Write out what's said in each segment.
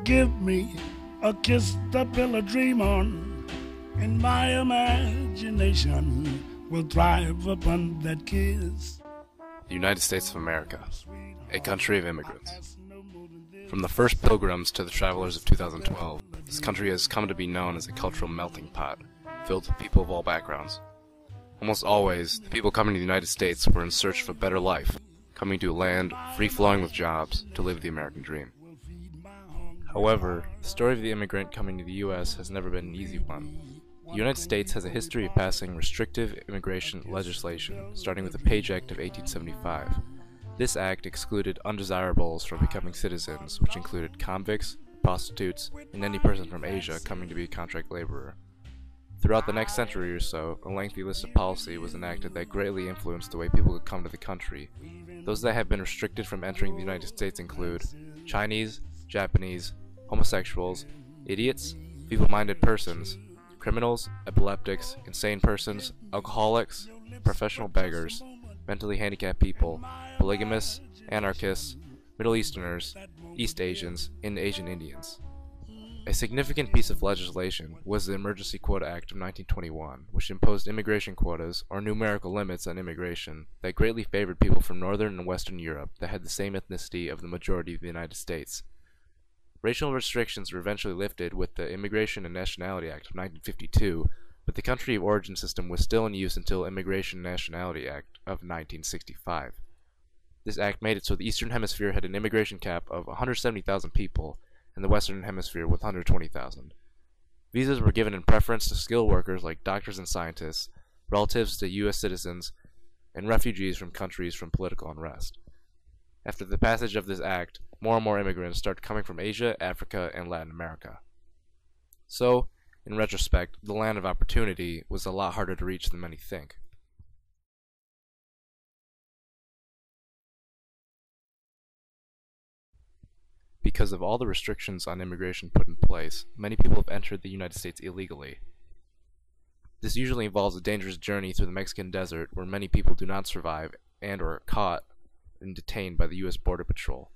give me a kiss to build a dream on, and my imagination will thrive upon that kiss. The United States of America, a country of immigrants. From the first pilgrims to the travelers of 2012, this country has come to be known as a cultural melting pot, filled with people of all backgrounds. Almost always, the people coming to the United States were in search of a better life, coming to a land free-flowing with jobs to live the American dream. However, the story of the immigrant coming to the U.S. has never been an easy one. The United States has a history of passing restrictive immigration legislation, starting with the Page Act of 1875. This act excluded undesirables from becoming citizens, which included convicts, prostitutes, and any person from Asia coming to be a contract laborer. Throughout the next century or so, a lengthy list of policy was enacted that greatly influenced the way people could come to the country. Those that have been restricted from entering the United States include Chinese, Japanese, homosexuals, idiots, feeble-minded persons, criminals, epileptics, insane persons, alcoholics, professional beggars, mentally handicapped people, polygamists, anarchists, Middle Easterners, East Asians, and Asian Indians. A significant piece of legislation was the Emergency Quota Act of 1921, which imposed immigration quotas, or numerical limits on immigration, that greatly favored people from Northern and Western Europe that had the same ethnicity of the majority of the United States. Racial restrictions were eventually lifted with the Immigration and Nationality Act of 1952, but the country of origin system was still in use until Immigration and Nationality Act of 1965. This act made it so the Eastern Hemisphere had an immigration cap of 170,000 people, and the Western Hemisphere with 120,000. Visas were given in preference to skilled workers like doctors and scientists, relatives to U.S. citizens, and refugees from countries from political unrest. After the passage of this act, more and more immigrants started coming from Asia, Africa, and Latin America. So, in retrospect, the land of opportunity was a lot harder to reach than many think. Because of all the restrictions on immigration put in place, many people have entered the United States illegally. This usually involves a dangerous journey through the Mexican desert where many people do not survive and or are caught and detained by the U.S. Border Patrol.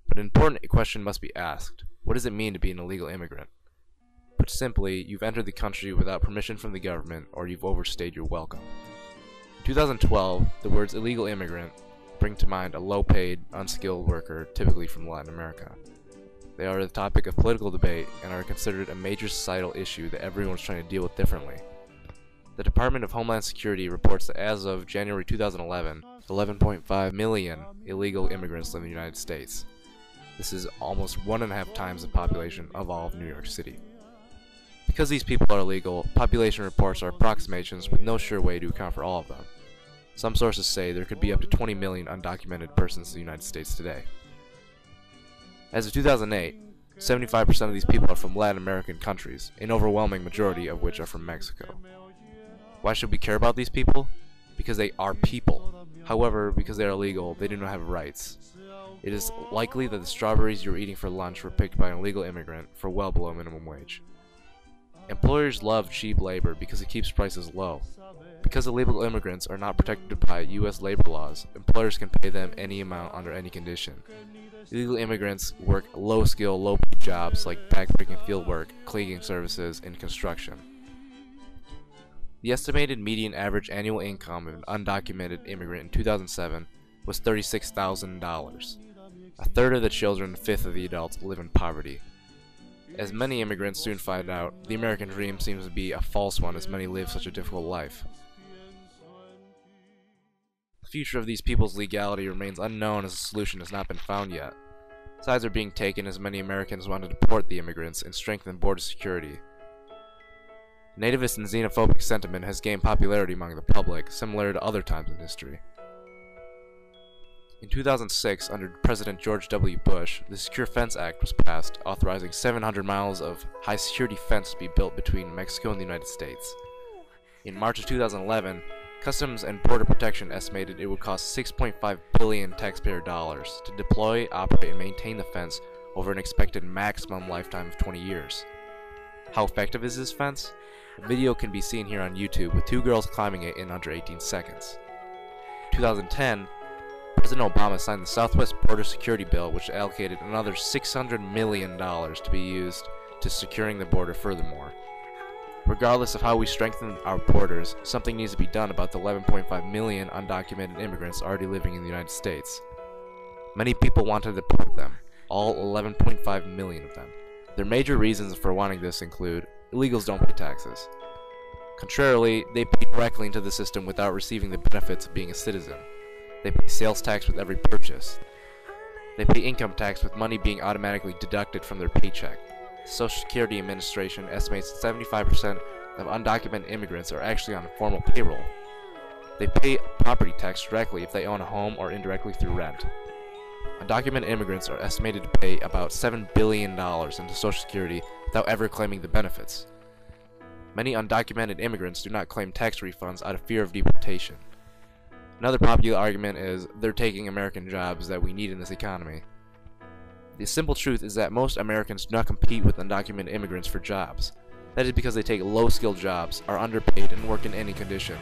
But an important question must be asked. What does it mean to be an illegal immigrant? Put simply, you've entered the country without permission from the government, or you've overstayed your welcome. In 2012, the words illegal immigrant bring to mind a low-paid, unskilled worker, typically from Latin America. They are the topic of political debate and are considered a major societal issue that everyone's trying to deal with differently. The Department of Homeland Security reports that as of January 2011, 11.5 million illegal immigrants live in the United States. This is almost 1.5 times the population of all of New York City. Because these people are illegal, population reports are approximations with no sure way to account for all of them. Some sources say there could be up to 20 million undocumented persons in the United States today. As of 2008, 75% of these people are from Latin American countries, an overwhelming majority of which are from Mexico. Why should we care about these people? Because they are people. However, because they are illegal, they do not have rights. It is likely that the strawberries you were eating for lunch were picked by an illegal immigrant for well below minimum wage. Employers love cheap labor because it keeps prices low. Because illegal immigrants are not protected by U.S. labor laws, employers can pay them any amount under any condition. Illegal immigrants work low-skill, low-paid jobs like backbreaking field work, cleaning services, and construction. The estimated median average annual income of an undocumented immigrant in 2007 was $36,000. A third of the children and a fifth of the adults live in poverty. As many immigrants soon find out, the American dream seems to be a false one as many live such a difficult life. The future of these people's legality remains unknown as a solution has not been found yet. Sides are being taken as many Americans want to deport the immigrants and strengthen border security. Nativist and xenophobic sentiment has gained popularity among the public, similar to other times in history. In 2006, under President George W. Bush, the Secure Fence Act was passed, authorizing 700 miles of high-security fence to be built between Mexico and the United States. In March of 2011, Customs and Border Protection estimated it would cost $6.5 billion taxpayer dollars to deploy, operate, and maintain the fence over an expected maximum lifetime of 20 years. How effective is this fence? A video can be seen here on YouTube with two girls climbing it in under 18 seconds. In 2010, President Obama signed the Southwest Border Security Bill, which allocated another $600 million to be used to securing the border furthermore. Regardless of how we strengthen our borders, something needs to be done about the 11.5 million undocumented immigrants already living in the United States. Many people want to deport them, all 11.5 million of them. Their major reasons for wanting this include illegals don't pay taxes. Contrarily, they pay directly into the system without receiving the benefits of being a citizen. They pay sales tax with every purchase. They pay income tax with money being automatically deducted from their paycheck. The Social Security Administration estimates that 75% of undocumented immigrants are actually on a formal payroll. They pay property tax directly if they own a home or indirectly through rent. Undocumented immigrants are estimated to pay about $7 billion into Social Security without ever claiming the benefits. Many undocumented immigrants do not claim tax refunds out of fear of deportation. Another popular argument is they're taking American jobs that we need in this economy. The simple truth is that most Americans do not compete with undocumented immigrants for jobs. That is because they take low-skilled jobs, are underpaid, and work in any condition.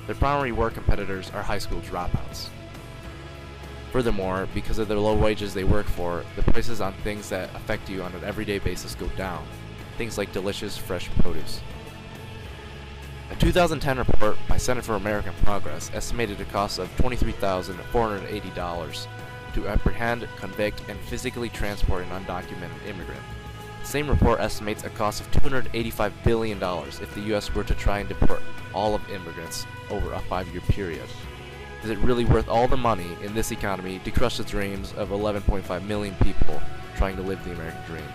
Their primary work competitors are high school dropouts. Furthermore, because of the low wages they work for, the prices on things that affect you on an everyday basis go down. Things like delicious, fresh produce. A 2010 report by Center for American Progress estimated a cost of $23,480 to apprehend, convict, and physically transport an undocumented immigrant. The same report estimates a cost of $285 billion if the U.S. were to try and deport all of immigrants over a 5-year period. Is it really worth all the money in this economy to crush the dreams of 11.5 million people trying to live the American dream?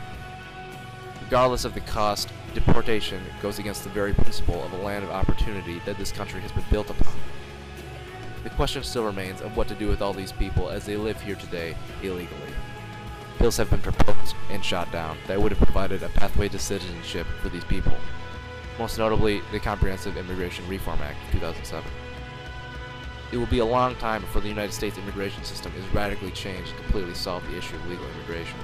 Regardless of the cost, deportation goes against the very principle of a land of opportunity that this country has been built upon. The question still remains of what to do with all these people as they live here today illegally. Bills have been proposed and shot down that would have provided a pathway to citizenship for these people, most notably the Comprehensive Immigration Reform Act of 2007. It will be a long time before the United States immigration system is radically changed to completely solve the issue of legal immigration.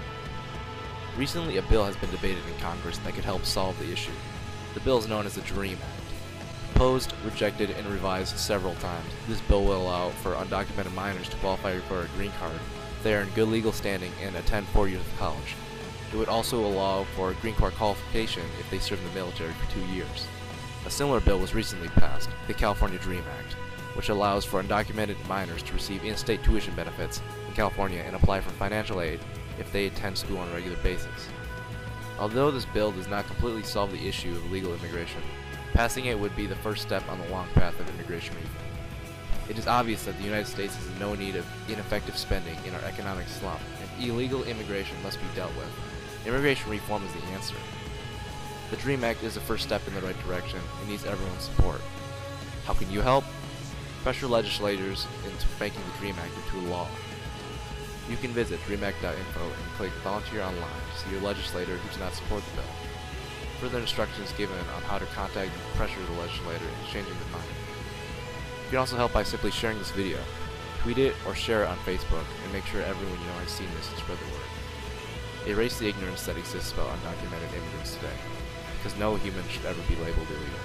Recently, a bill has been debated in Congress that could help solve the issue. The bill is known as the DREAM Act. Proposed, rejected, and revised several times, this bill will allow for undocumented minors to qualify for a green card if they are in good legal standing and attend 4 years of college. It would also allow for a green card qualification if they serve in the military for 2 years. A similar bill was recently passed, the California DREAM Act, which allows for undocumented minors to receive in-state tuition benefits in California and apply for financial aid if they attend school on a regular basis. Although this bill does not completely solve the issue of illegal immigration, passing it would be the first step on the long path of immigration reform. It is obvious that the United States is in no need of ineffective spending in our economic slump, and illegal immigration must be dealt with. Immigration reform is the answer. The DREAM Act is the first step in the right direction and needs everyone's support. How can you help? Pressure legislators into making the DREAM Act into law. You can visit dreamact.info and click Volunteer Online to see your legislator who does not support the bill. Further instructions given on how to contact and pressure the legislator into changing their mind. You can also help by simply sharing this video. Tweet it or share it on Facebook and make sure everyone you know has seen this and spread the word. Erase the ignorance that exists about undocumented immigrants today, because no human should ever be labeled illegal.